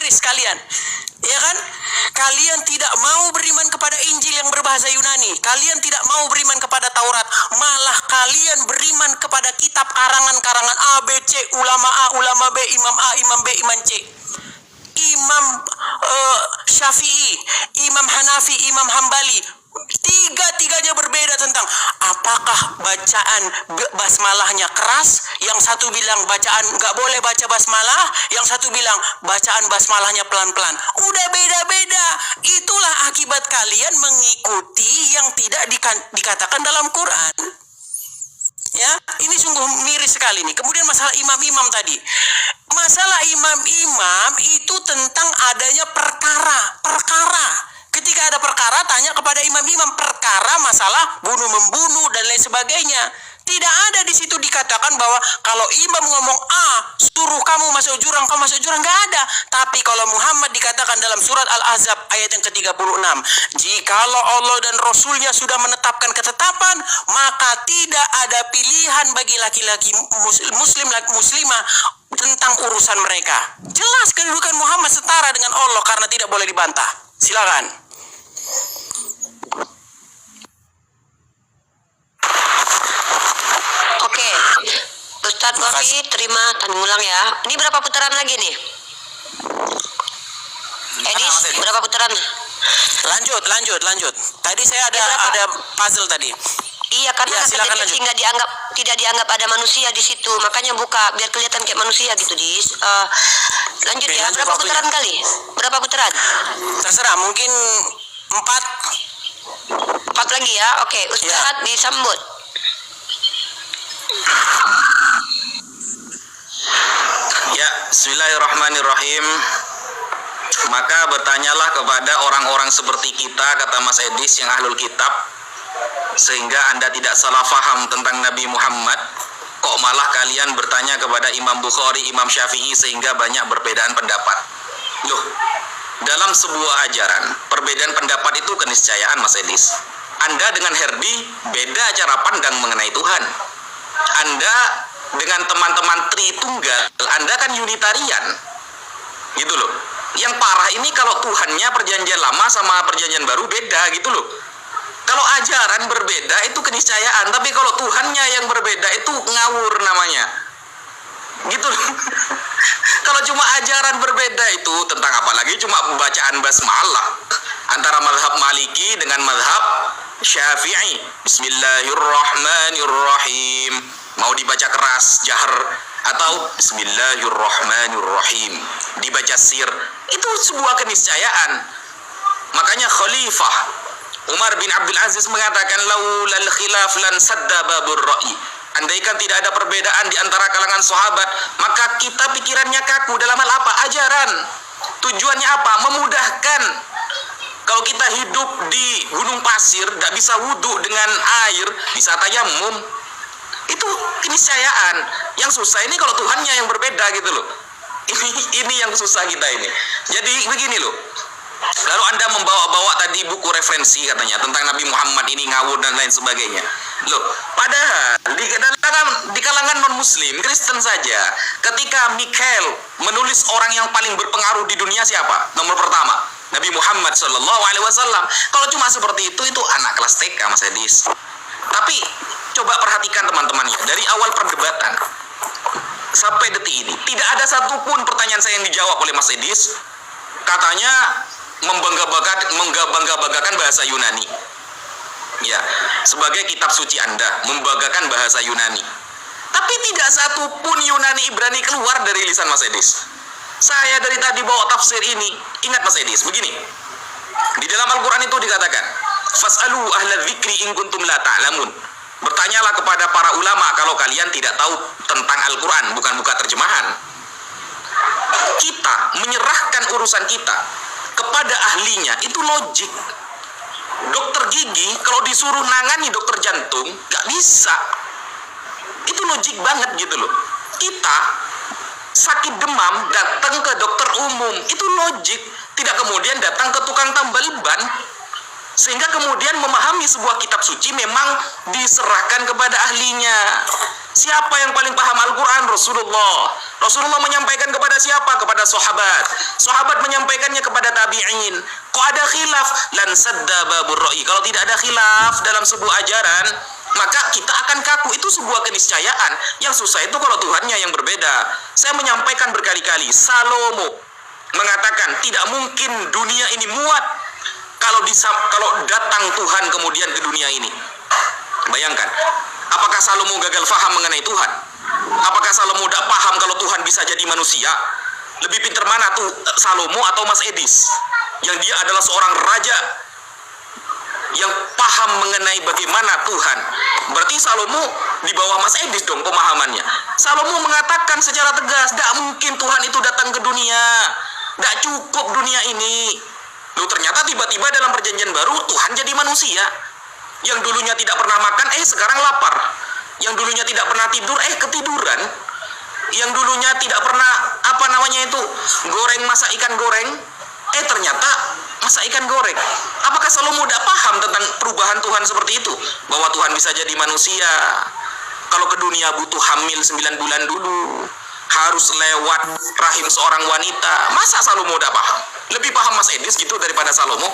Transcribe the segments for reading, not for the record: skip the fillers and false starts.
miris kalian. Ya kan? Kalian tidak mau beriman kepada Injil yang berbahasa Yunani. Kalian tidak mau beriman kepada Taurat. Malah kalian beriman kepada kitab karangan-karangan A, B, C, ulama A, ulama B, imam A, imam B, imam C. Imam Syafi'i, Imam Hanafi, Imam Hambali, tiga-tiganya berbeda tentang apakah bacaan basmalahnya keras. Yang satu bilang bacaan nggak boleh baca basmalah, yang satu bilang bacaan basmalahnya pelan-pelan. Udah beda-beda. Itulah akibat kalian mengikuti yang tidak dikatakan dalam Quran. Ya, ini sungguh miris sekali nih. Kemudian masalah imam-imam tadi. Masalah imam-imam itu tentang adanya perkara. Ketika ada perkara, tanya kepada imam-imam perkara masalah bunuh-membunuh dan lain sebagainya. Tidak ada di situ dikatakan bahwa kalau imam ngomong A, suruh kamu masuk jurang, kamu masuk jurang. Nggak ada. Tapi kalau Muhammad dikatakan dalam surat Al-Ahzab ayat yang ke-36, jikalau Allah dan Rasulnya sudah menetapkan ketetapan, maka tidak ada pilihan bagi laki-laki muslim, laki muslimah tentang urusan mereka. Jelas kedudukan Muhammad setara dengan Allah karena tidak boleh dibantah. Silakan. Oke, Ustadz Wafi, terima tanya ulang ya. Ini berapa putaran lagi nih? Edis, berapa putaran? Lanjut. Tadi saya ada puzzle tadi. Iya, karena ya, silakan lanjut. tidak dianggap ada manusia di situ, makanya buka biar kelihatan kayak manusia gitu, Dis. Lanjut. Oke, ya. Berapa putaran kali? Berapa putaran? Terserah, mungkin 4 lagi ya. Oke, Ustadz disambut. Ya, bismillahirrahmanirrahim. Maka bertanyalah kepada orang-orang seperti kita, kata Mas Edis, yang ahlul kitab, sehingga Anda tidak salah faham tentang Nabi Muhammad. Kok malah kalian bertanya kepada Imam Bukhari, Imam Syafi'i, sehingga banyak perbedaan pendapat. Loh, dalam sebuah ajaran, perbedaan pendapat itu keniscayaan, Mas Edis. Anda dengan Herdi beda cara pandang mengenai Tuhan. Anda dengan teman-teman Tritunggal, Anda kan Unitarian, gitu loh. Yang parah ini kalau Tuhannya perjanjian lama sama perjanjian baru beda, gitu loh. Kalau ajaran berbeda itu keniscayaan, tapi kalau Tuhannya yang berbeda itu ngawur namanya, gitu loh. Kalau cuma ajaran berbeda itu tentang apa lagi? Cuma bacaan basmalah antara mazhab Maliki dengan mazhab Syafi'i. Bismillahirrahmanirrahim. Mau dibaca keras, jahar, atau Bismillahirrahmanirrahim dibaca sir, itu sebuah keniscayaan. Makanya Khalifah Umar bin Abdul Aziz mengatakan, laulal khilaf lan sadda babur ra'i. Andaikan tidak ada perbedaan di antara kalangan sahabat, maka kita pikirannya kaku dalam hal apa? Ajaran. Tujuannya apa? Memudahkan. Kalau kita hidup di gunung pasir, tidak bisa wudhu dengan air, bisa tayamum. Itu keniscayaan. Yang susah ini kalau Tuhannya yang berbeda, gitu loh. Ini yang susah kita ini. Jadi begini loh. Lalu Anda membawa-bawa tadi buku referensi katanya tentang Nabi Muhammad ini ngawur dan lain sebagainya. Loh, padahal di kalangan non-muslim, Kristen saja, ketika Mikhail menulis orang yang paling berpengaruh di dunia siapa? Nomor pertama, Nabi Muhammad SAW. Kalau cuma seperti itu anak kelas TK, Mas Edis. Tapi coba perhatikan teman-temannya, dari awal perdebatan sampai detik ini tidak ada satupun pertanyaan saya yang dijawab oleh Mas Edis. Katanya membangga-banggakan bahasa Yunani. Ya, sebagai kitab suci Anda membanggakan bahasa Yunani. Tapi tidak satupun Yunani Ibrani keluar dari lisan Mas Edis. Saya dari tadi bawa tafsir ini. Ingat Mas Edis, begini. Di dalam Al-Quran itu dikatakan, fas'alu ahla dzikri in kuntum la ta'lamun. Bertanyalah kepada para ulama kalau kalian tidak tahu tentang Al-Quran, bukan buka terjemahan. Kita menyerahkan urusan kita kepada ahlinya, itu logik. Dokter gigi kalau disuruh nangani dokter jantung gak bisa. Itu logik banget gitu loh. Kita sakit demam datang ke dokter umum, itu logik. Tidak kemudian datang ke tukang tambal ban. Sehingga kemudian memahami sebuah kitab suci memang diserahkan kepada ahlinya. Siapa yang paling paham Al-Quran? Rasulullah. Rasulullah menyampaikan kepada siapa? Kepada sahabat. Sahabat menyampaikannya kepada tabi'in. Kok ada khilaf? Lan sadda babur ra'i. Kalau tidak ada khilaf dalam sebuah ajaran, maka kita akan kaku. Itu sebuah keniscayaan. Yang susah itu kalau Tuhannya yang berbeda. Saya menyampaikan berkali-kali, Salomo mengatakan tidak mungkin dunia ini muat kalau datang Tuhan kemudian ke dunia ini. Bayangkan, apakah Salomo gagal faham mengenai Tuhan? Apakah Salomo tidak paham kalau Tuhan bisa jadi manusia? Lebih pintar mana tuh Salomo atau Mas Edis? Yang dia adalah seorang raja yang paham mengenai bagaimana Tuhan. Berarti Salomo di bawah Mas Edis dong pemahamannya. Salomo mengatakan secara tegas, tidak mungkin Tuhan itu datang ke dunia. Tidak cukup dunia ini. Loh, ternyata tiba-tiba dalam perjanjian baru Tuhan jadi manusia. Yang dulunya tidak pernah makan, sekarang lapar. Yang dulunya tidak pernah tidur, ketiduran. Yang dulunya tidak pernah, goreng masak ikan goreng, ternyata masak ikan goreng. Apakah Salomo tidak paham tentang perubahan Tuhan seperti itu? Bahwa Tuhan bisa jadi manusia. Kalau ke dunia butuh hamil 9 bulan dulu. Harus lewat rahim seorang wanita. Masa Salomo tidak paham? Lebih paham Mas Edis gitu daripada Salomo.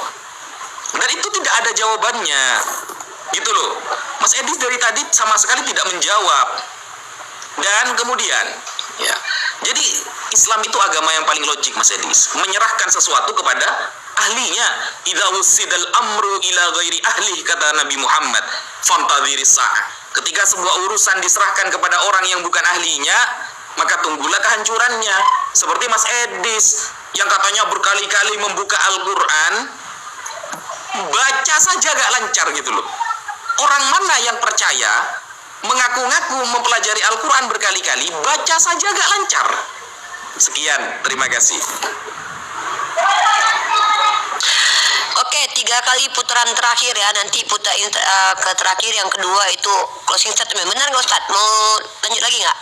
Dan itu tidak ada jawabannya. Gitu loh. Mas Edis dari tadi sama sekali tidak menjawab. Dan kemudian, ya. Jadi Islam itu agama yang paling logik, Mas Edis. Menyerahkan sesuatu kepada ahlinya. Idza wusidal amru ila ghairi ahli, kata Nabi Muhammad, fantadhiris sa'ah. Ketika sebuah urusan diserahkan kepada orang yang bukan ahlinya, maka tunggulah kehancurannya. Seperti Mas Edis yang katanya berkali-kali membuka Al-Quran, baca saja gak lancar gitu loh. Orang mana yang percaya mengaku-ngaku mempelajari Al-Quran berkali-kali, baca saja gak lancar? Sekian, terima kasih. Oke, 3 kali putaran terakhir ya. Nanti ke terakhir yang kedua itu closing statement. Benar nggak Ustadz? Mau lanjut lagi nggak?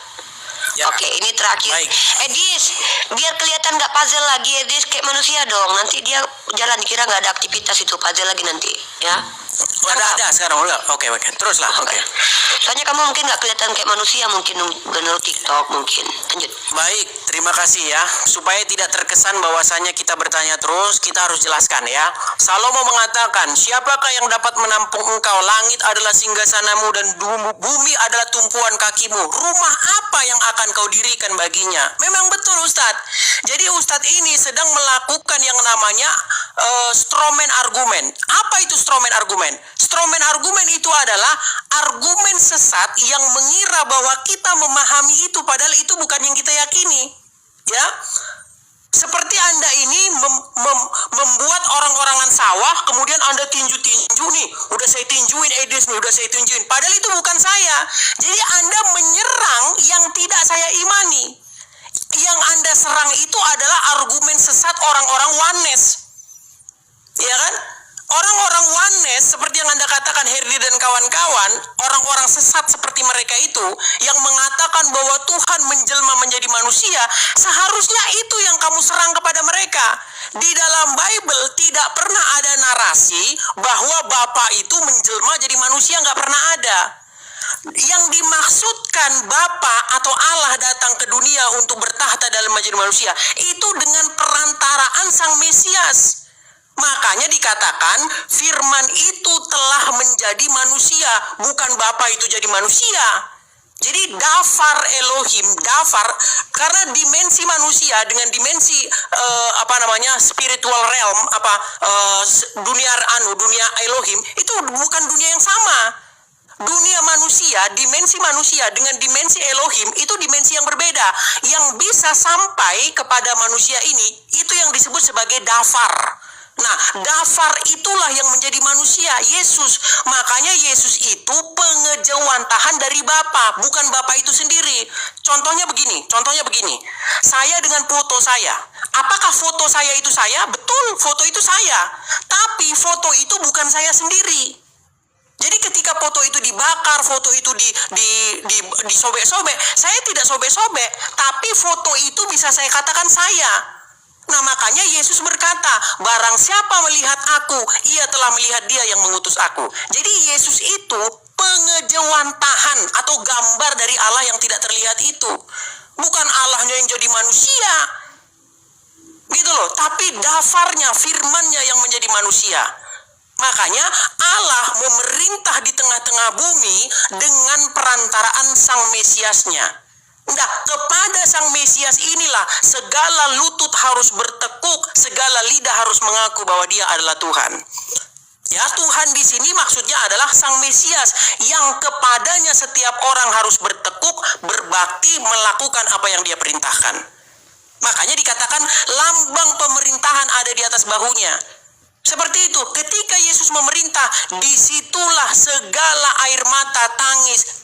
Ya. Oke, ini terakhir. Baik. Edis, biar kelihatan nggak puzzle lagi, Edis kayak manusia dong. Nanti dia jalan dikira nggak ada aktivitas itu puzzle lagi nanti, ya. Ada sekarang udah. Oke. Teruslah. Oke. Soalnya kamu mungkin nggak kelihatan kayak manusia, mungkin menurut TikTok mungkin. Lanjut. Baik, terima kasih ya. Supaya tidak terkesan bahwasanya kita bertanya terus, kita harus jelaskan ya. Salomo mengatakan, siapakah yang dapat menampung engkau? Langit adalah singgasanamu dan bumi adalah tumpuan kakimu. Rumah apa yang akan kau dirikan baginya? Memang betul Ustadz. Jadi Ustadz ini sedang melakukan yang namanya stromen argumen. Apa itu stromen argumen? Stromen argumen itu adalah argumen sesat yang mengira bahwa kita memahami itu padahal itu bukan yang kita yakini. Ya. Seperti Anda ini membuat orang-orangan sawah, kemudian Anda tinju-tinju nih, udah saya tinjuin Edis nih, udah saya tinjuin. Padahal itu bukan saya. Jadi Anda menyerang yang tidak saya imani. Yang Anda serang itu adalah argumen sesat orang-orang oneness. Ya kan? Orang-orang oneness seperti yang Anda katakan Herdi dan kawan-kawan, orang-orang sesat seperti mereka itu yang mengatakan bahwa Tuhan menjelma menjadi manusia, seharusnya itu yang kamu serang kepada mereka. Di dalam Bible tidak pernah ada narasi bahwa Bapa itu menjelma jadi manusia, nggak pernah ada. Yang dimaksudkan Bapa atau Allah datang ke dunia untuk bertahta dalam menjadi manusia itu dengan perantaraan Sang Mesias. Makanya dikatakan firman itu telah menjadi manusia, bukan Bapa itu jadi manusia. Jadi dafar Elohim, dafar karena dimensi manusia dengan dimensi spiritual realm, dunia Elohim itu bukan dunia yang sama. Dunia manusia, dimensi manusia dengan dimensi Elohim itu dimensi yang berbeda. Yang bisa sampai kepada manusia ini itu yang disebut sebagai dafar. Nah, dafar itulah yang menjadi manusia, Yesus. Makanya Yesus itu pengejawantahan dari Bapa, bukan Bapa itu sendiri. Contohnya begini. Saya dengan foto saya. Apakah foto saya itu saya? Betul, foto itu saya. Tapi foto itu bukan saya sendiri. Jadi ketika foto itu dibakar, foto itu disobek-sobek, saya tidak sobek-sobek, tapi foto itu bisa saya katakan saya. Nah, makanya Yesus berkata, barang siapa melihat aku, ia telah melihat dia yang mengutus aku. Jadi Yesus itu pengejawantahan atau gambar dari Allah yang tidak terlihat itu. Bukan Allahnya yang jadi manusia. Gitu loh, tapi dafarnya, firmannya yang menjadi manusia. Makanya Allah memerintah di tengah-tengah bumi dengan perantaraan Sang Mesiasnya. Nah, kepada Sang Mesias inilah segala lutut harus bertekuk, segala lidah harus mengaku bahwa Dia adalah Tuhan. Ya, Tuhan di sini maksudnya adalah Sang Mesias yang kepadanya setiap orang harus bertekuk, berbakti, melakukan apa yang Dia perintahkan. Makanya dikatakan lambang pemerintahan ada di atas bahunya. Seperti itu, ketika Yesus memerintah, disitulah segala air mata, tangis,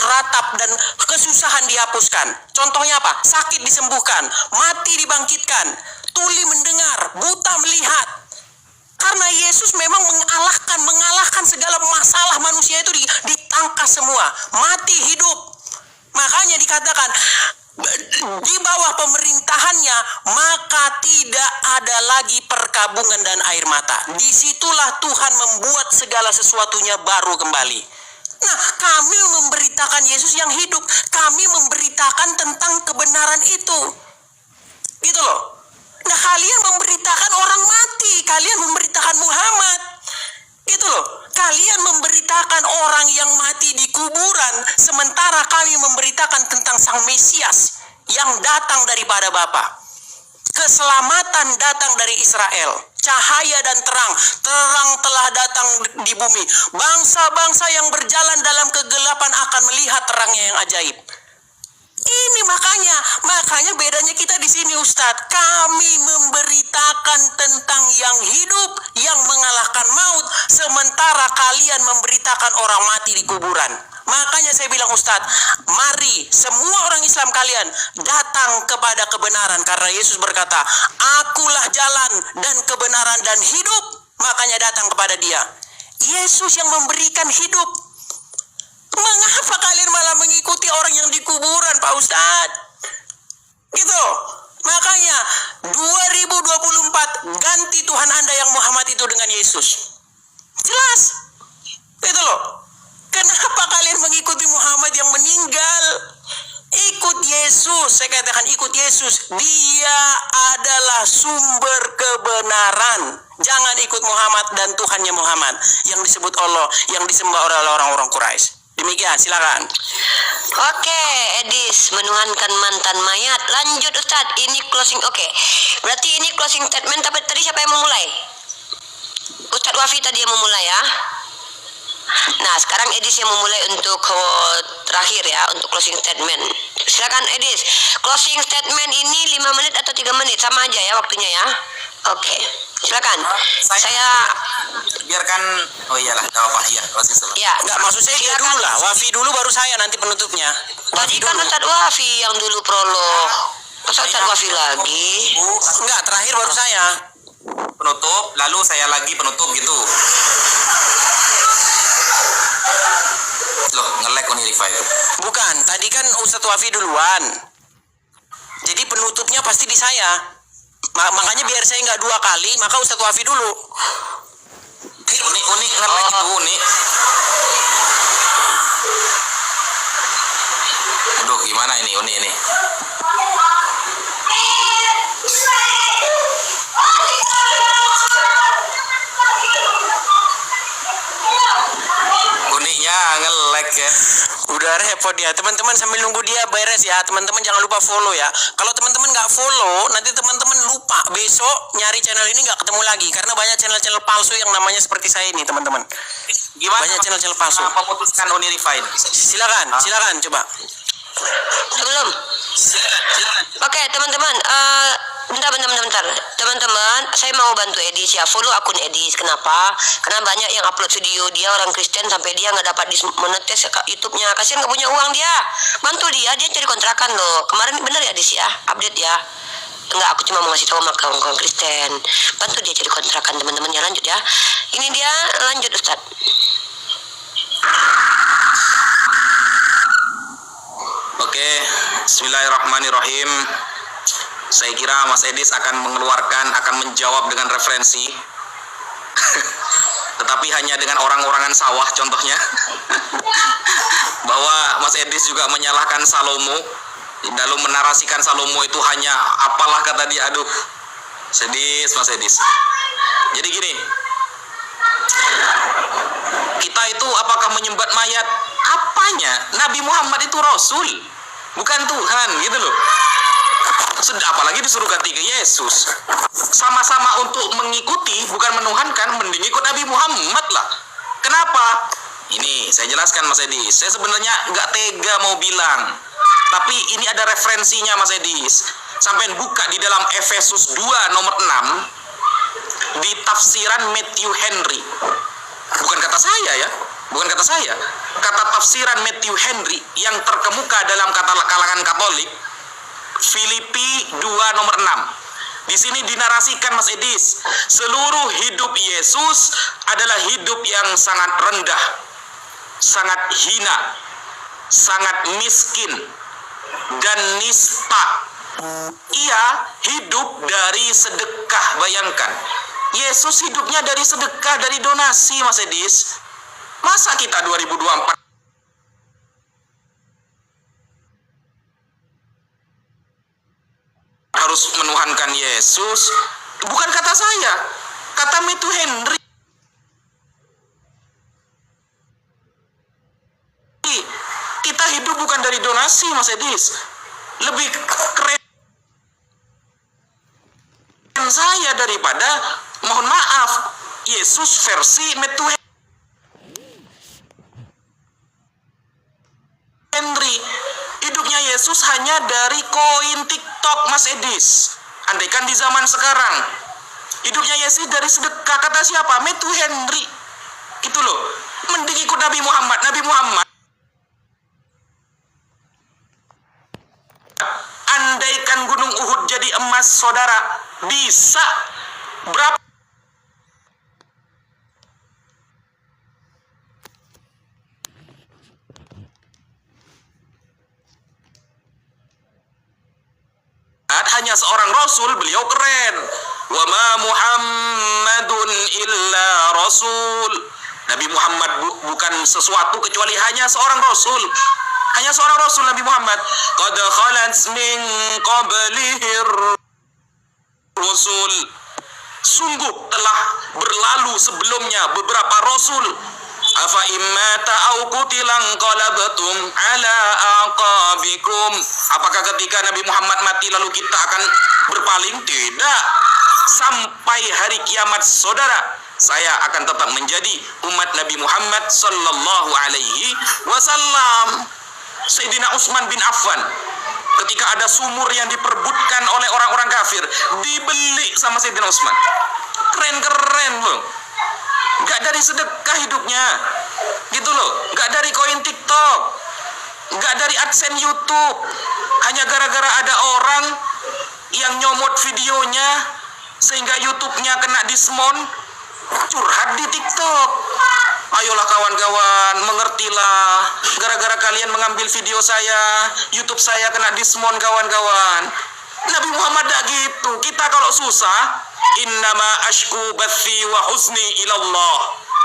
ratap, dan kesusahan dihapuskan. Contohnya apa? Sakit disembuhkan, mati dibangkitkan, tuli mendengar, buta melihat. Karena Yesus memang mengalahkan segala masalah manusia itu ditangkas semua, mati hidup. Makanya dikatakan, di bawah pemerintahannya maka tidak ada lagi perkabungan dan air mata. Disitulah Tuhan membuat segala sesuatunya baru kembali. Nah, kami memberitakan Yesus yang hidup. Kami memberitakan tentang kebenaran itu. Gitu loh. Nah, kalian memberitakan orang mati. Kalian memberitakan Muhammad. Gitu loh. Kalian memberitakan orang yang mati di kuburan, sementara kami memberitakan tentang Sang Mesias yang datang daripada Bapa. Keselamatan datang dari Israel. Cahaya dan terang telah datang di bumi. Bangsa-bangsa yang berjalan dalam kegelapan akan melihat terangnya yang ajaib. Ini makanya bedanya kita di sini, Ustadz. Kami memberitakan tentang yang hidup, yang mengalahkan maut, sementara kalian memberitakan orang mati di kuburan. Makanya saya bilang, Ustadz, mari semua orang Islam kalian datang kepada kebenaran, karena Yesus berkata, akulah jalan dan kebenaran dan hidup. Makanya datang kepada Dia. Yesus yang memberikan hidup. Mengapa kalian malah mengikuti orang yang di kuburan, Pak Ustadz? Gitu. Makanya 2024 ganti Tuhan Anda yang Muhammad itu dengan Yesus. Jelas. Gitu loh. Kenapa kalian mengikuti Muhammad yang meninggal? Ikut Yesus. Saya katakan ikut Yesus. Dia adalah sumber kebenaran. Jangan ikut Muhammad dan Tuhannya Muhammad yang disebut Allah, yang disembah oleh orang-orang Quraisy. Demikian, silakan. Oke, Edis menuhankan mantan mayat. Lanjut Ustadz, ini closing. Oke, berarti ini closing statement. Tapi tadi siapa yang memulai? Ustadz Wafi tadi yang memulai ya. Nah, sekarang Edis yang memulai untuk terakhir ya, untuk closing statement. Silakan Edis. Closing statement ini 5 menit atau 3 menit? Sama aja ya waktunya ya. Oke, silakan. Saya biarkan. Oh iyalah, enggak apa-apa ya. Closing statement. ya, Enggak, maksud saya dia dulu lah. Wafi dulu baru saya nanti penutupnya. Tadi kan Ustadz Wafi yang dulu prolog. Masa Ustadz Wafi lagi? Enggak, terakhir baru saya. Penutup, lalu saya lagi penutup gitu. Loh, nge-lag Unirify. Bukan, tadi kan Ustadz Wafi duluan. Jadi penutupnya pasti di saya. Makanya biar saya nggak 2 kali, maka Ustadz Wafi dulu. Unik nge-lag itu unik. Aduh, gimana ini unik ini? Uniknya nge-lag ya. Udah repot ya, teman-teman sambil nunggu dia beres ya. Teman-teman jangan lupa follow ya. Kalau teman-teman nggak follow, nanti teman-teman lupa besok nyari channel ini nggak ketemu lagi, karena banyak channel-channel palsu yang namanya seperti saya ini, teman-teman. Gimana? Banyak channel-channel palsu. Memutuskan Unirify. Silakan coba. Belum. Oke, teman-teman. Bentar. Teman-teman, saya mau bantu Edis ya. Follow akun Edis. Kenapa? Karena banyak yang upload video dia orang Kristen sampai dia nggak dapat monetis YouTube-nya. Kasian nggak punya uang dia. Bantu dia cari kontrakan loh. Kemarin bener ya Edis ya, update ya. Enggak, aku cuma mau ngasih tahu sama kawan-kawan Kristen. Bantu dia cari kontrakan, teman-teman ya. Lanjut ya. Ini dia, lanjut Ustadz. Oke, bismillahirrahmanirrahim. Saya kira Mas Edis akan menjawab dengan referensi. Tetapi hanya dengan orang-orangan sawah contohnya. Bahwa Mas Edis juga menyalahkan Salomo, lalu menarasikan Salomo itu hanya apalah kata dia. Aduh, sedih Mas Edis. Jadi gini, kita itu apakah menyembah mayat? Apanya? Nabi Muhammad itu Rasul, bukan Tuhan, gitu loh. Apalagi disuruh ganti ke Yesus. Sama-sama untuk mengikuti, bukan menuhankan, mending ikut Nabi Muhammad lah. Kenapa? Ini saya jelaskan Mas Edis. Saya sebenarnya nggak tega mau bilang, tapi ini ada referensinya Mas Edis. Sampai buka di dalam Efesus 2 nomor 6 di tafsiran Matthew Henry. Bukan kata saya ya, bukan kata saya. Kata tafsiran Matthew Henry yang terkemuka dalam kalangan Katolik, Filipi 2 nomor 6. Di sini dinarasikan Mas Edis, seluruh hidup Yesus adalah hidup yang sangat rendah, sangat hina, sangat miskin, dan nista. Ia hidup dari sedekah, bayangkan. Yesus hidupnya dari sedekah, dari donasi Mas Edis. Masa kita 2024 harus menuhankan Yesus? Bukan kata saya, kata Matthew Henry. Kita hidup bukan dari donasi Mas Edis. Lebih keren saya daripada, mohon maaf, Yesus versi Matthew Henry. Hidupnya Yesus hanya dari koin TikTok Mas Edis. Andaikan di zaman sekarang, hidupnya Yesus dari sedekah, kata siapa? Matthew Henry. Gitu loh. Mending ikut Nabi Muhammad. Nabi Muhammad, andaikan gunung Uhud jadi emas, saudara, bisa berapa hanya seorang rasul, beliau keren. Wa ma Muhammadun illa rasul. Nabi Muhammad bukan sesuatu kecuali hanya seorang rasul. Hanya seorang rasul Nabi Muhammad. Qad khalat min qablihir rusul. Sungguh telah berlalu sebelumnya beberapa rasul. Afa immata au qutilan qalabtum ala aqabikum. Apakah ketika Nabi Muhammad mati lalu kita akan berpaling? Tidak. Sampai hari kiamat, saudara, saya akan tetap menjadi umat Nabi Muhammad sallallahu alaihi wasallam. Sayyidina Utsman bin Affan, ketika ada sumur yang diperbutkan oleh orang-orang kafir, dibeli sama Sayyidina Utsman. Keren-keren loh. Gak dari sedekah hidupnya, gitu loh. Gak dari koin TikTok, gak dari AdSense YouTube. Hanya gara-gara ada orang yang nyomot videonya sehingga YouTube-nya kena dismon, curhat di TikTok. Ayolah kawan-kawan, mengertilah. Gara-gara kalian mengambil video saya, YouTube saya kena dismon kawan-kawan. Nabi Muhammad dah gitu. Kita kalau susah, innama ashku bathi wa huzni ilallah.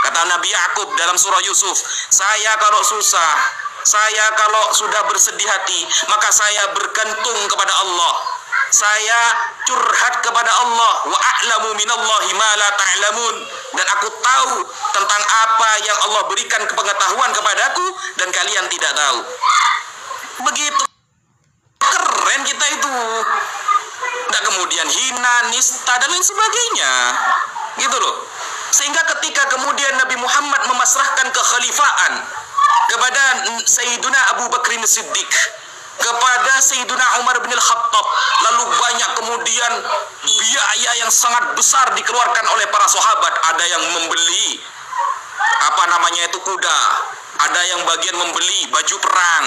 Kata Nabi Yakub dalam surah Yusuf, saya kalau susah, saya kalau sudah bersedih hati, maka saya bergantung kepada Allah. Saya curhat kepada Allah. Wa a'lamu minallahi ma la ta'lamun. Dan aku tahu tentang apa yang Allah berikan pengetahuan kepadaku dan kalian tidak tahu. Begitu keren kita itu. Dan kemudian hina, nista, dan lain sebagainya. Gitu loh. Sehingga ketika kemudian Nabi Muhammad memasrahkan kekhalifahan kepada Sayyiduna Abu Bakrin Siddiq, kepada Sayyiduna Umar bin Al-Khattab, lalu banyak kemudian biaya yang sangat besar dikeluarkan oleh para sahabat. Ada yang membeli kuda, ada yang bagian membeli baju perang,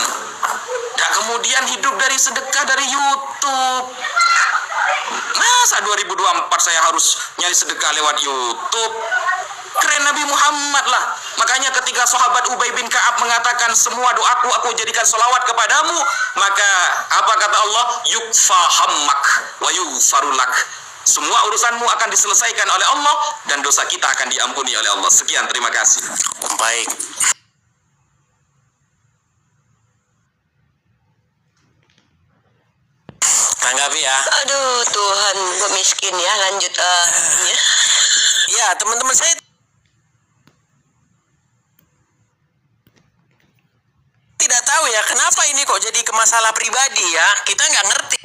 dan kemudian hidup dari sedekah dari YouTube. Masa 2024 saya harus nyari sedekah lewat YouTube? keren Nabi Muhammad lah. Makanya ketika sahabat Ubay bin Ka'ab mengatakan semua doaku aku jadikan solawat kepadamu, maka apa kata Allah? Yukfa hammak wa yufarulak. Semua urusanmu akan diselesaikan oleh Allah dan dosa kita akan diampuni oleh Allah. Sekian, terima kasih. Baik. Tanggapi ya. Aduh Tuhan, gue miskin ya. Lanjut ya. Ya, teman-teman saya tidak tahu ya kenapa ini kok jadi ke masalah pribadi ya. Kita nggak ngerti.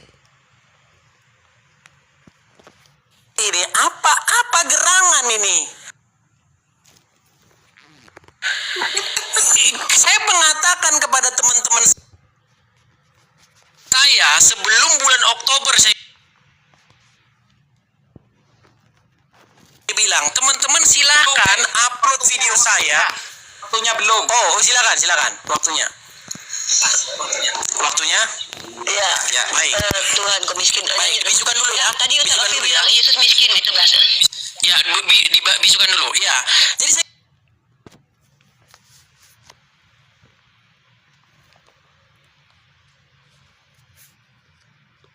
Ini apa gerangan ini? Saya mengatakan kepada teman-teman saya sebelum bulan Oktober saya bilang, teman-teman silakan upload video saya. Waktunya belum. Oh, silakan waktunya. Waktunya? Ya. Ya, baik. Tuhan, gue miskin. Baik, bisukan dulu ya. Tadi Bisukan Tapi dulu ya. bilang Yesus miskin itu bahasa. Ya, bisukan dulu. Ya. Jadi saya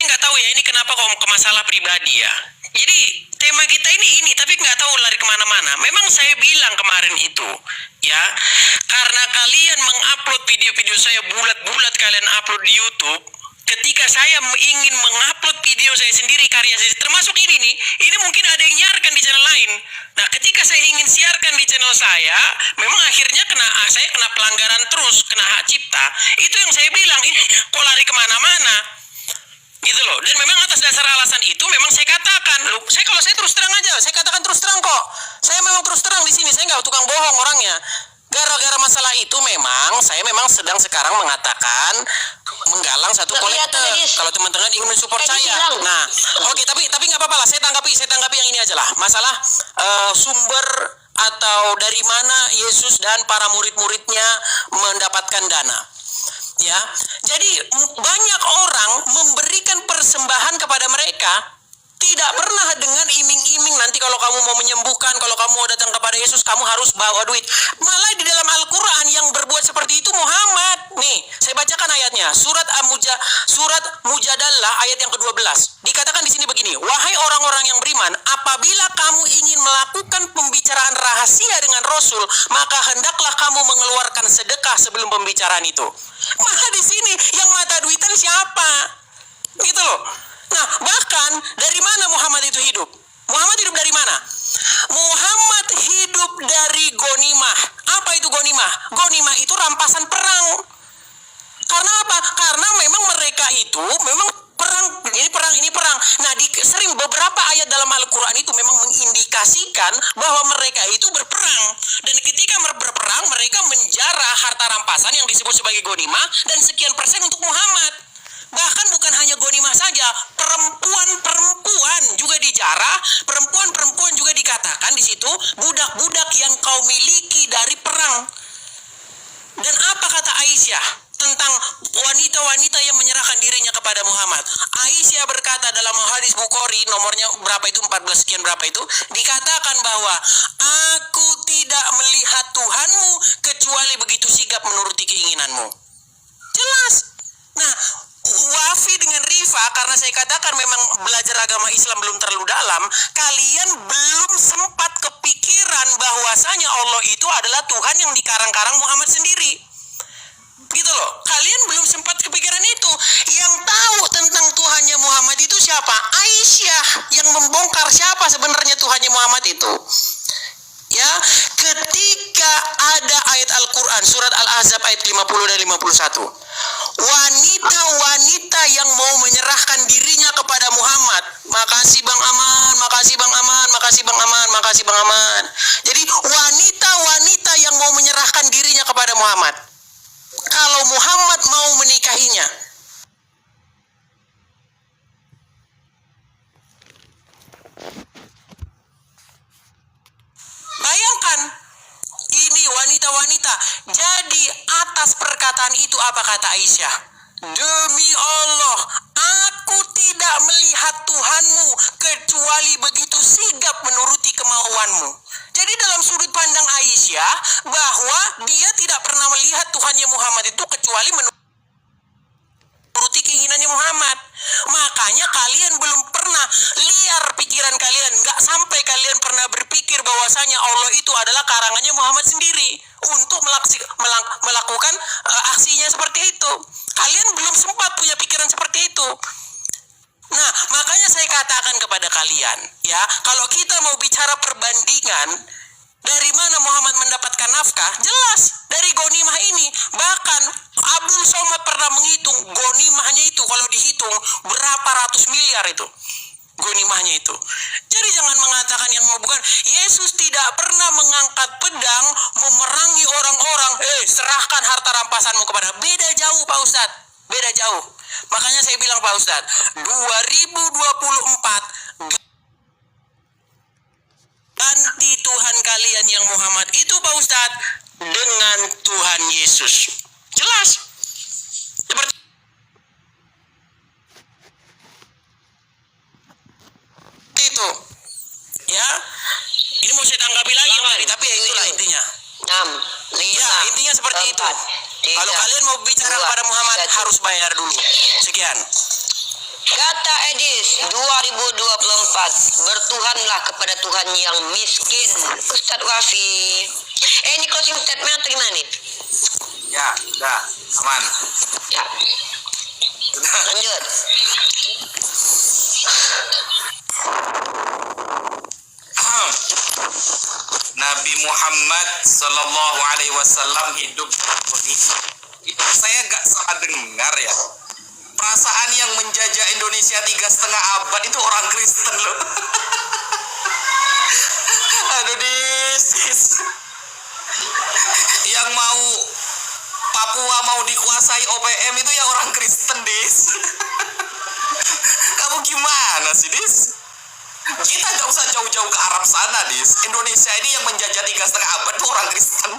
nggak tahu ya ini kenapa kok ke masalah pribadi ya. Jadi tema kita ini tapi nggak tahu lari kemana-mana. Memang saya bilang kemarin itu ya, karena kalian mengupload video-video saya bulat-bulat, kalian upload di YouTube. Ketika saya ingin mengupload video saya sendiri, karya saya, termasuk ini nih, ini mungkin ada yang nyiarkan di channel lain. Nah, ketika saya ingin siarkan di channel saya, memang akhirnya saya kena pelanggaran terus, kena hak cipta. Itu yang saya bilang, ini kok lari kemana-mana. Gitu loh. Dan memang atas dasar alasan itu memang saya katakan, loh, kalau saya terus terang aja, saya katakan terus terang kok. Saya memang terus terang di sini, saya nggak tukang bohong orangnya. Gara-gara masalah itu saya memang sedang sekarang mengatakan menggalang satu kolektor. Kalau teman-teman ingin mensupport saya. Nah, oke, tapi nggak apa-apa lah. Saya tanggapi yang ini aja lah. Masalah sumber atau dari mana Yesus dan para murid-muridnya mendapatkan dana. Ya, jadi banyak orang memberikan persembahan kepada mereka tidak pernah dengan iming-iming nanti kalau kamu mau menyembuhkan, kalau kamu mau datang kepada Yesus kamu harus bawa duit. Malah di dalam Al-Quran yang berbuat seperti itu Muhammad. Nih, saya bacakan ayatnya. Surat Mujadalah ayat yang ke-12. Dikatakan di sini begini, wahai orang-orang yang beriman, apabila kamu ingin melakukan pembicaraan rahasia dengan Rasul, maka hendaklah kamu mengeluarkan sedekah sebelum pembicaraan itu. Maka di sini yang mata duitan siapa? Gitu loh. Nah, bahkan dari mana Muhammad itu hidup? Muhammad hidup dari mana? Muhammad hidup dari ghanimah. Apa itu ghanimah? Ghanimah itu rampasan perang. Karena apa? Karena memang mereka itu memang ini perang. Nah, sering beberapa ayat dalam Al-Quran itu memang mengindikasikan bahwa mereka itu berperang. Dan ketika berperang, mereka menjarah harta rampasan yang disebut sebagai ghanimah dan sekian persen untuk Muhammad. Bahkan bukan hanya ghanimah saja, perempuan juga dijarah, perempuan juga dikatakan di situ budak-budak yang kau miliki dari perang. Dan apa kata Aisyah tentang wanita-wanita yang menyerahkan dirinya kepada Muhammad? Aisyah berkata dalam hadis Bukhari nomornya berapa itu, 14 sekian berapa itu, dikatakan bahwa aku tidak melihat Tuhanmu kecuali begitu sigap menuruti keinginanmu. Jelas. Nah, Wafi dengan Rifa, karena saya katakan memang belajar agama Islam belum terlalu dalam, kalian belum sempat kepikiran bahwasanya Allah itu adalah Tuhan yang dikarang-karang Muhammad sendiri. Gitu loh, kalian belum sempat kepikiran itu. Yang tahu tentang Tuhannya Muhammad itu siapa? Aisyah yang membongkar siapa sebenarnya Tuhannya Muhammad itu. Ya, ketika ada ayat Al-Quran surat Al-Ahzab ayat 50 dan 51, wanita-wanita yang mau menyerahkan dirinya kepada Muhammad, makasih Bang Aman, makasih Bang Aman, makasih Bang Aman, makasih Bang Aman. Jadi wanita-wanita yang mau menyerahkan dirinya kepada Muhammad, kalau Muhammad mau menikahinya, bayangkan, ini wanita-wanita. Jadi atas perkataan itu apa kata Aisyah? Demi Allah, aku tidak melihat Tuhanmu kecuali begitu sigap menuruti kemauanmu. Jadi Jadi dalam sudut pandang Aisyah, bahwa dia tidak pernah melihat Tuhannya Muhammad itu kecuali menuruti keinginannya Muhammad. Makanya kalian belum pernah liar pikiran kalian, nggak sampai kalian pernah berpikir bahwasanya Allah itu adalah karangannya Muhammad sendiri untuk melakukan aksinya seperti itu. Kalian belum sempat punya pikiran seperti itu. Nah, makanya saya katakan kepada kalian, ya, kalau kita mau bicara perbandingan, dari mana Muhammad mendapatkan nafkah? Jelas dari gonimah ini. Bahkan Abdul Somad pernah menghitung gonimahnya itu, kalau dihitung berapa ratus miliar itu gonimahnya itu. Jadi jangan mengatakan yang bukan. Yesus tidak pernah mengangkat pedang memerangi orang-orang. Serahkan harta rampasanmu kepada. Beda jauh Pak Ustadz, beda jauh. Makanya saya bilang Pak Ustadz, 2024 ganti Tuhan kalian yang Muhammad itu Pak Ustadz dengan Tuhan Yesus. Jelas. Seperti itu. Ya. Ini mau saya tanggapi lagi Mari, tapi ya itulah intinya. 6, 5, Ya, intinya seperti 4, itu. 3, Kalau kalian mau bicara 2, kepada Muhammad 1. harus bayar dulu. Sekian. Kata Edis 2024, bertuhanlah kepada Tuhan yang miskin. Ustadz Wafi. Ini closing statement atau gimana nih? Ya, udah aman. Ya, Sudah. lanjut. Nabi Muhammad Sallallahu Alaihi Wasallam hidup di itu saya gak salah dengar ya. Perasaan yang menjajah Indonesia 3,5 abad itu orang Kristen loh. Aduh dis. Yang mau Papua mau dikuasai OPM itu ya orang Kristen dis. Kamu gimana sih dis? Kita gak usah jauh-jauh ke Arab sana dis. Indonesia ini yang menjajah 3,5 abad itu orang Kristen.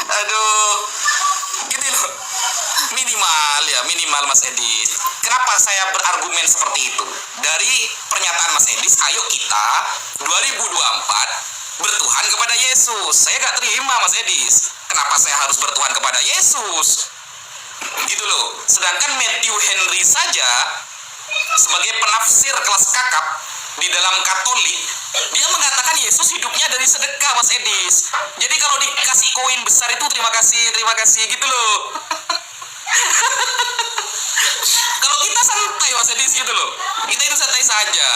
Aduh, gitu loh. Minimal Mas Edis. Kenapa saya berargumen seperti itu? Dari pernyataan Mas Edis, ayo kita 2024 bertuhan kepada Yesus. Saya gak terima Mas Edis. Kenapa saya harus bertuhan kepada Yesus? Gitu loh. Sedangkan Matthew Henry saja sebagai penafsir kelas kakap di dalam Katolik, dia mengatakan Yesus hidupnya dari sedekah Mas Edis. Jadi kalau dikasih koin besar itu terima kasih gitu loh. Kalau kita santai Mas Edis gitu loh. Kita itu santai saja.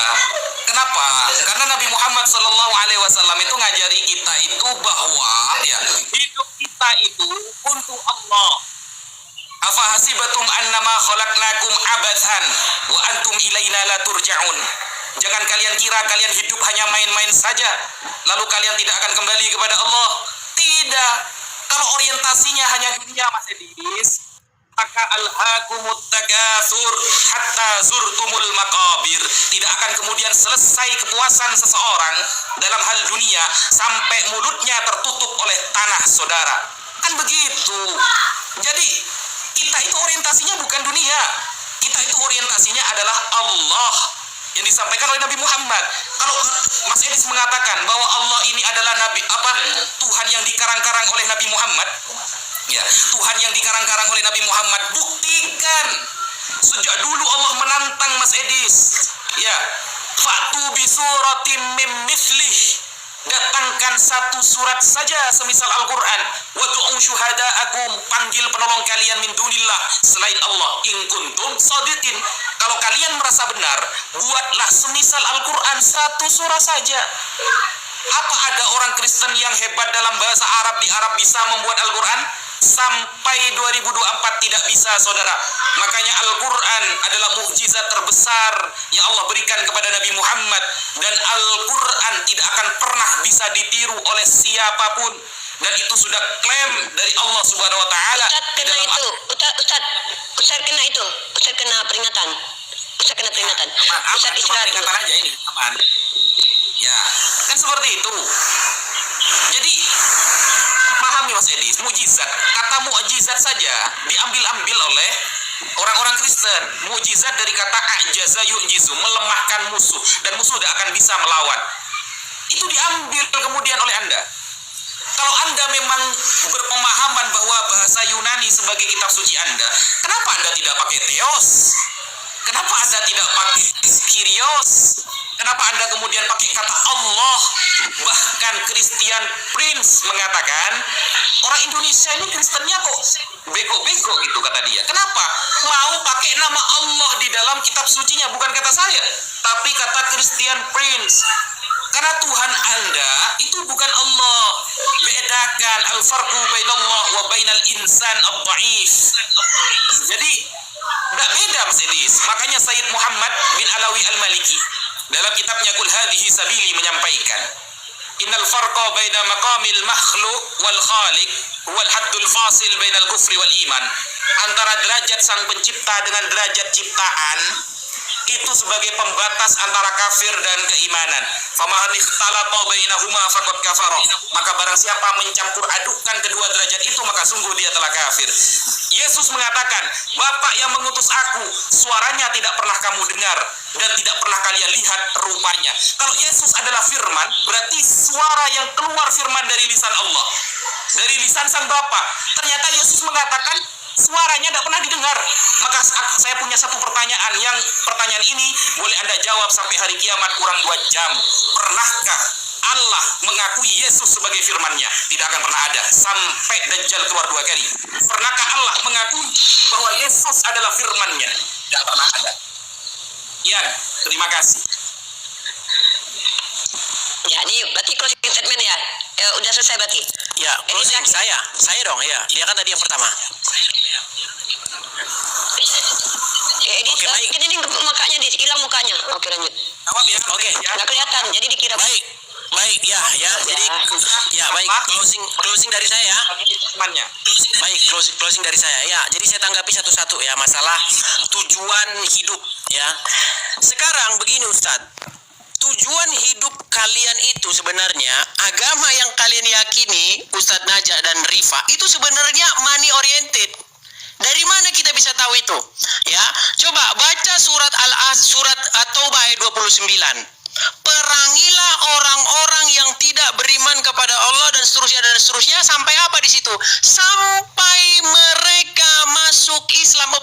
Kenapa? Karena Nabi Muhammad Sallallahu Alaihi Wasallam itu ngajari kita itu bahwa ya hidup kita itu untuk Allah. Afahasibatum annama khalaqnakum abathan wa antum ilaina la turja'un. Jangan kalian kira kalian hidup hanya main-main saja lalu kalian tidak akan kembali kepada Allah. Tidak. Kalau orientasinya hanya dunia Mas Edis, maka alhaakumut takatsur hatta zurtumul maqabir. Tidak akan kemudian selesai kepuasan seseorang dalam hal dunia sampai mulutnya tertutup oleh tanah saudara. Kan begitu. Jadi kita itu orientasinya bukan dunia. Kita itu orientasinya adalah Allah yang disampaikan oleh Nabi Muhammad. Kalau Mas Edis mengatakan bahwa Allah ini adalah Tuhan yang dikarang-karang oleh Nabi Muhammad, ya, Tuhan yang dikarang-karang oleh Nabi Muhammad, buktikan. Sejak dulu Allah menantang Mas Edis, ya, fa'tu bi suratin mim mithlih, datangkan satu surat saja semisal Al-Quran. Wadu'u syuhada'akum, panggil penolong kalian min dunillah, selain Allah, in kuntum shadiqin. Kalau kalian merasa benar, buatlah semisal Al-Quran satu surah saja. Apa ada orang Kristen yang hebat dalam bahasa Arab di Arab bisa membuat Al-Quran? Sampai 2024 tidak bisa, saudara. Makanya Al-Quran adalah mukjizat terbesar yang Allah berikan kepada Nabi Muhammad. Dan Al-Quran tidak akan pernah bisa ditiru oleh siapapun. Dan itu sudah klaim dari Allah Subhanahu wa Ta'ala. Ustaz kena itu. Ustaz kena itu. Ustaz kena peringatan. Ustaz kena peringatan. Ustaz istirahat dulu. Peringatan aja ini, aman. Ya, kan seperti itu. Jadi pahami Mas Edis, mujizat. Kata mujizat saja diambil-ambil oleh orang-orang Kristen. Mujizat dari kata ajaza yu'jizu, melemahkan musuh, dan musuh tidak akan bisa melawan. Itu diambil kemudian oleh Anda. Kalau Anda memang berpemahaman bahwa bahasa Yunani sebagai kitab suci Anda, kenapa Anda tidak pakai Theos? Kenapa Anda tidak pakai Kyrios? Kenapa Anda kemudian pakai kata Allah? Bahkan Christian Prince mengatakan, orang Indonesia ini Kristennya kok bego-bego gitu kata dia. Kenapa? Mau pakai nama Allah di dalam kitab sucinya, bukan kata saya, tapi kata Christian Prince. Karena Tuhan Anda itu bukan Allah. Bedakan al-farqu bainallah wa bainal insan ad-dhaif. Jadi tidak beda Mas Edis. Makanya Sayyid Muhammad bin Alawi al-Maliki dalam kitabnya Qul Hadhihi Sabili menyampaikan, innal farqa baina maqamil makhluq wal khaliq wal haddul fasil bainal kufri wal iman. Antara derajat sang pencipta dengan derajat ciptaan itu sebagai pembatas antara kafir dan keimanan. Faman ikhtalata bainahuma faqad kafara. Maka barang siapa mencampur adukkan kedua derajat itu, maka sungguh dia telah kafir. Yesus mengatakan, Bapak yang mengutus aku, suaranya tidak pernah kamu dengar dan tidak pernah kalian lihat rupanya. Kalau Yesus adalah firman, berarti suara yang keluar firman dari lisan Allah, dari lisan sang Bapa. Ternyata Yesus mengatakan suaranya tidak pernah didengar. Maka saya punya satu pertanyaan, yang pertanyaan ini boleh Anda jawab sampai hari kiamat kurang 2 jam. Pernahkah Allah mengakui Yesus sebagai firman-Nya? Tidak akan pernah ada sampai Dajjal keluar 2 kali. Pernahkah Allah mengakui bahwa Yesus adalah firman-Nya? Tidak pernah ada. Ian, terima kasih. Ya, ini berarti closing statement ya. Udah selesai berarti. Ya, closing saya dong ya. Dia kan tadi yang pertama. Oke, baik. Ini makanya hilang mukanya. Oke, lanjut. Oke. Nggak kelihatan, jadi dikira. Baik ya. Jadi ya baik, closing dari saya ya. Baik, closing dari saya ya. Jadi saya tanggapi satu-satu ya masalah tujuan hidup ya. Sekarang begini Ustadz. Tujuan hidup kalian itu sebenarnya, agama yang kalian yakini Ustadz Najah dan Rifa itu sebenarnya money oriented. Dari mana kita bisa tahu itu? Ya, coba baca surat surat At-Taubah ayat 29. Perangilah orang-orang yang tidak beriman kepada Allah dan seterusnya sampai apa di situ? Sampai mereka masuk Islam.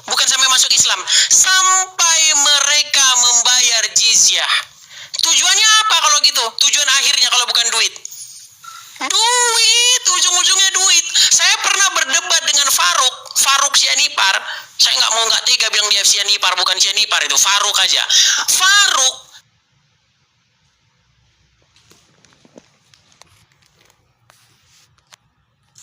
Bukan sampai masuk Islam. Sampai mereka membayar jizyah. Tujuannya apa kalau gitu? Tujuan akhirnya kalau bukan duit. Duit, ujung-ujungnya duit. Saya pernah berdebat dengan Faruk Sianipar. Saya nggak tega bilang dia Sianipar, bukan Sianipar itu, Faruk aja. Faruk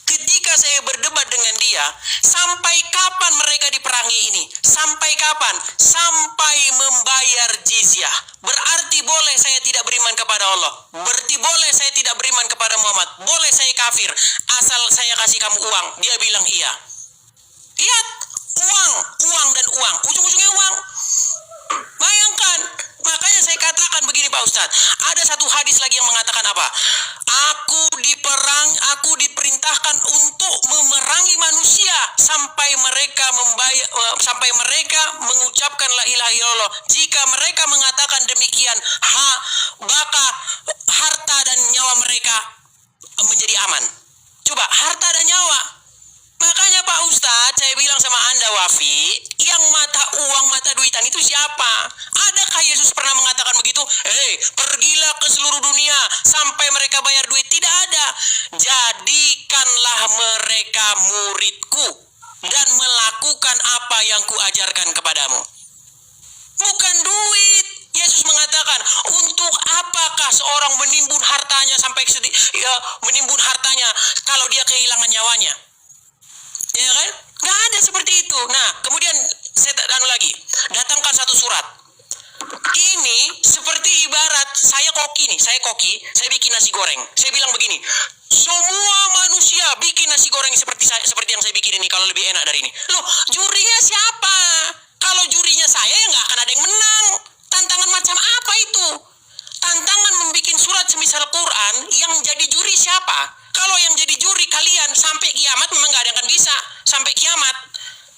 ketika saya berdebat dengan dia, sampai kapan mereka diperangi ini? Sampai kapan? Sampai membayar jizyah. Berarti boleh saya tidak beriman kepada Allah. Berarti boleh saya tidak beriman kepada Muhammad. Boleh saya kafir asal saya kasih kamu uang. Dia bilang iya. Lihat, uang dan uang. Ujung-ujungnya uang. Bayangkan. Makanya saya katakan begini Pak Ustadz. Ada satu hadis lagi yang mengatakan apa? Aku diperintahkan untuk memerangi manusia sampai mereka mengucapkan la ilaha illallah. Jika mereka mengatakan demikian, maka harta dan nyawa mereka menjadi aman. Coba, harta dan nyawa. Makanya Pak Ustadz, saya bilang sama Anda Wafi, yang mata uang, mata duitan itu siapa? Adakah Yesus pernah mengatakan begitu? Pergilah ke seluruh dunia sampai mereka bayar duit. Tidak ada. Jadikanlah mereka muridku dan melakukan apa yang kuajarkan kepadamu. Bukan duit. Yesus mengatakan, untuk apakah seorang menimbun hartanya sampai menimbun hartanya kalau dia kehilangan nyawanya? Ya kan? Nggak ada seperti itu. Nah, kemudian saya datangkan satu surat. Ini seperti ibarat saya koki, saya bikin nasi goreng. Saya bilang begini, semua manusia bikin nasi goreng seperti yang saya bikin ini, kalau lebih enak dari ini. Loh, jurinya siapa? Kalau jurinya saya, ya nggak akan ada yang menang. Tantangan macam apa itu? Tantangan membuat surat semisal Quran, yang jadi juri siapa? Kalau yang jadi juri kalian sampai kiamat, memang nggak ada yang akan bisa sampai kiamat.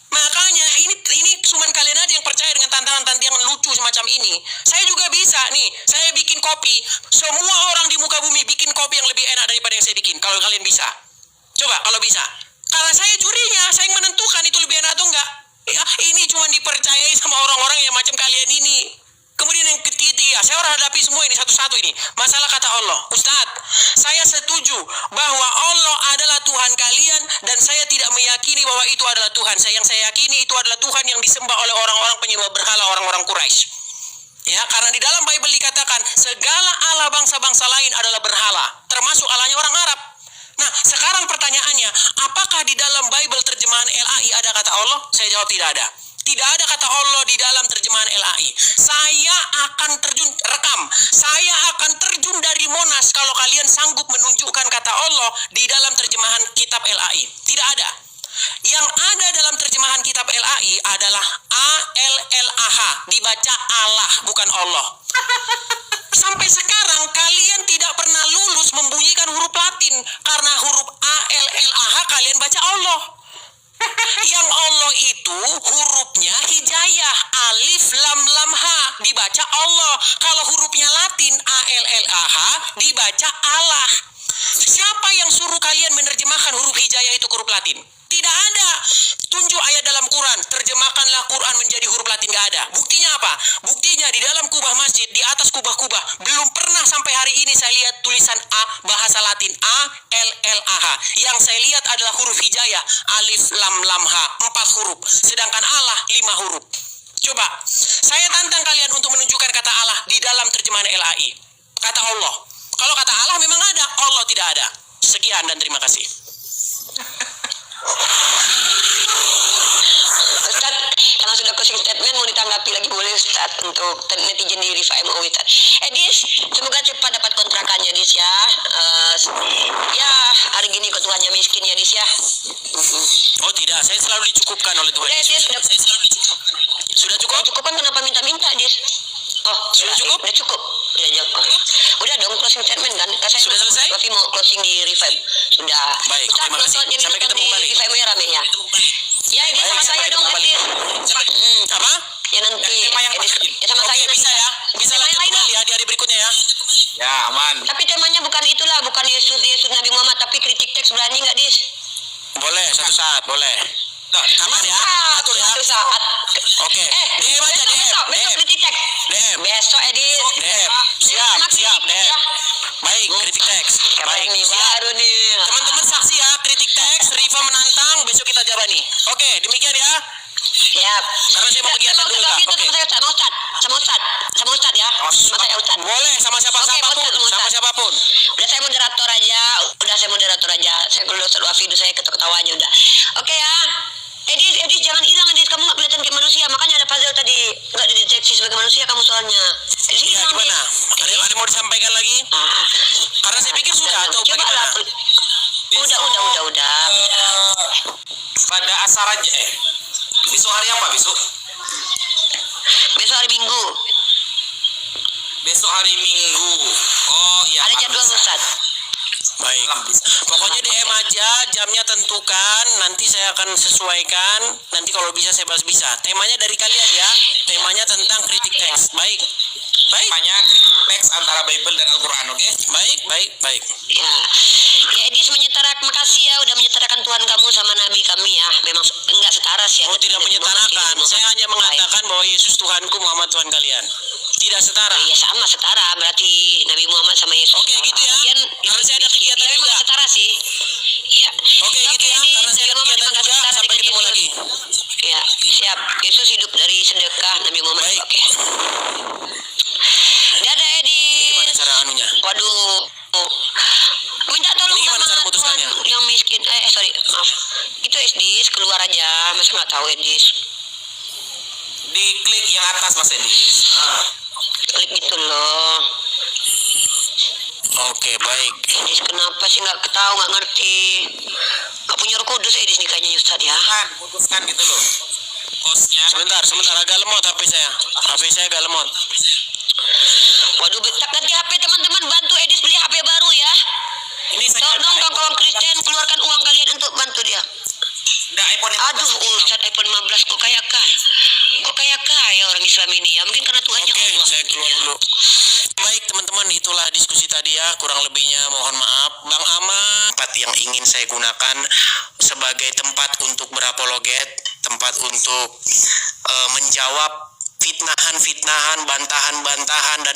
Makanya ini cuman kalian aja yang percaya dengan tantangan-tantangan lucu semacam ini. Saya juga bisa nih. Saya bikin kopi. Semua orang di muka bumi bikin kopi yang lebih enak daripada yang saya bikin. Kalau kalian bisa. Coba kalau bisa. Karena saya jurinya, saya yang menentukan itu lebih enak atau enggak. Ya, ini cuma dipercayai sama orang-orang yang macam kalian ini. Kemudian yang ketiga, saya harus hadapi semua ini satu-satu ini. Masalah kata Allah. Ustadz, saya setuju bahwa Allah adalah Tuhan kalian dan saya tidak meyakini bahwa itu adalah Tuhan. Yang saya yakini itu adalah Tuhan yang disembah oleh orang-orang penyembah berhala, orang-orang Quraisy. Ya, karena di dalam Bible dikatakan segala Allah bangsa-bangsa lain adalah berhala, termasuk Allahnya orang Arab. Nah, sekarang pertanyaannya, apakah di dalam Bible terjemahan LAI ada kata Allah? Saya jawab tidak ada. Tidak ada kata Allah di dalam terjemahan LAI. Saya akan terjun, rekam. Saya akan terjun dari Monas kalau kalian sanggup menunjukkan kata Allah di dalam terjemahan kitab LAI. Tidak ada. Yang ada dalam terjemahan kitab LAI adalah ALLAH, dibaca Allah, bukan Allah. Sampai sekarang kalian tidak pernah lulus membunyikan huruf Latin karena huruf ALLAH kalian baca Allah. Yang Allah itu hurufnya hijayah, alif lam lam ha, dibaca Allah. Kalau hurufnya Latin ALLAH dibaca Allah. Siapa yang suruh kalian menerjemahkan huruf hijayah itu ke huruf Latin? Tidak ada. Tunjuk ayat dalam Quran, terjemahkanlah Quran menjadi huruf Latin, gak ada. Buktinya apa? Buktinya di dalam kubah masjid, di atas kubah-kubah, belum pernah sampai hari ini saya lihat tulisan A bahasa Latin ALLAH. Yang saya lihat adalah huruf hijayah, alif lam lam ha, 4 huruf, sedangkan Allah 5 huruf. Coba, saya tantang kalian untuk menunjukkan kata Allah di dalam terjemahan LAI. Kata Allah. Kalau kata Allah memang ada, Allah tidak ada. Sekian dan terima kasih. Ustaz, karena sudah closing statement mau ditanggapi lagi boleh Ustaz untuk netizen di Rifa MUI Ustaz. Dis, semoga cepat dapat kontrakannya Dis ya. Ya hari gini kok Tuhannya miskin ya Dis ya. Oh tidak, saya selalu dicukupkan oleh Tuhan. Udah Dis, Saya selalu dicukupkan. Sudah cukup? cukup kan kenapa minta-minta Dis? Oh Sudah cukup? Udah cukup. Udah dong closing statement kan? Saya Sudah selesai? Raffi mau closing di Revive. Sudah. Baik, Ustaz, terima kasih. nonton- Sampai ketemu di kembali. Revive ya rame ya. Ya ini Baik, sama sampai saya dong ketemu kembali. Edis. Apa? Ya nanti. Tema yang Edis. terakhir. Ya sama Oke, saya nanti. bisa ya. Bisa Tema lanjut yang lain kembali lah. ya di hari berikutnya ya. Ya, aman. Tapi temanya bukan itulah, bukan Yesus Nabi Muhammad, tapi kritik teks berani nggak Dis? Boleh, satu saat, boleh. Nah, Aman ya? Atur ya. Satu saat. Oke. DM aja, besok DM. kritik teks. DM. Besok Edis. DM. Siap, Sama kritik siap, teks DM. ya. Baik, kritik teks. Keren Baik, nih, siap. baru nih. Teman-teman saksi ya, kritik teks, Riva menantang, besok kita jawabani. Oke, demikian ya. Siap. Karena saya mau kegiatan dulu, Kak. Oke. Sama Ustaz. Sama Ustaz ya. Sama saya Ustaz. Boleh, sama siapapun. Ustaz. Sama siapapun. Udah saya moderator aja. Saya kalau Ustaz Wafi itu saya ketawa-ketawanya udah. Oke ya. Edis jangan hilang Edis, kamu nggak kelihatan kayak manusia, makanya ada puzzle tadi nggak dideteksi sebagai manusia kamu soalnya. Edis Ya, hilang gimana? Edis. Ada mau disampaikan lagi? Karena saya pikir sudah atau Coba bagaimana? lah. Udah. Pada asar aja. Besok hari apa besok? Besok hari Minggu. Besok hari Minggu. Oh iya. Ada jadwal Ustaz. Baik. Pokoknya DM aja, jamnya tentukan, nanti saya akan sesuaikan. Nanti kalau bisa saya bahas bisa. Temanya dari kalian ya. Temanya tentang kritik teks. Baik. Temanya teks antara Bible dan Al-Quran, oke? Baik. Ya, Edis makasih ya udah menyetarakan Tuhan kamu sama Nabi kami ya. Memang enggak setara sih. Oh, tidak menyetarakan. Saya hanya mengatakan bahwa Yesus Tuhanku, Muhammad Tuhan kalian. Tidak setara. Iya sama setara, berarti Nabi Muhammad sama Yesus. Oke, gitu ya. Karena saya ada kegiatan ya, memang juga. setara sih. Iya. Oke, gitu ya. Edis, Karena saya ada Nabi Muhammad kegiatan memang juga. setara Sampai dengan ketemu Yesus. lagi. Ya, siap. Yesus hidup dari sedekah, Nabi Muhammad. Baik. Oke. Dadah Edis. Gimana cara anunya? Waduh. Minta tolong Ini gimana sama cara memutuskannya? Tuhan yang miskin. Sorry, maaf. Itu Edis keluar aja. Masa nggak tahu Edis? Diklik yang atas Mas Edis. Klik gitu loh. Oke, baik. Edis kenapa sih nggak tahu, nggak ngerti? Nggak punya Roh Kudus Edis nih kayaknya Ustaz ya. Kan, putuskan gitu loh. Kosnya. Sebentar, agak lemot HP saya. HP saya agak lemot. Waduh, tak ganti HP teman-teman, bantu Edis beli HP baru ya. Ini saya Tolong kawan-kawan Kristen keluarkan uang kalian untuk bantu dia. Nggak, iPhone iPhone 15. Aduh, Ustaz iPhone 15 kok kayak kaya orang Islam ini ya. Mungkin karena Tuhannya Oke, Allah. saya keluar dulu. Baik teman-teman, itulah diskusi tadi ya. Kurang lebihnya mohon maaf. Bang Ama, tempat yang ingin saya gunakan sebagai tempat untuk berapologet, tempat untuk menjawab fitnahan-fitnahan, bantahan-bantahan, dan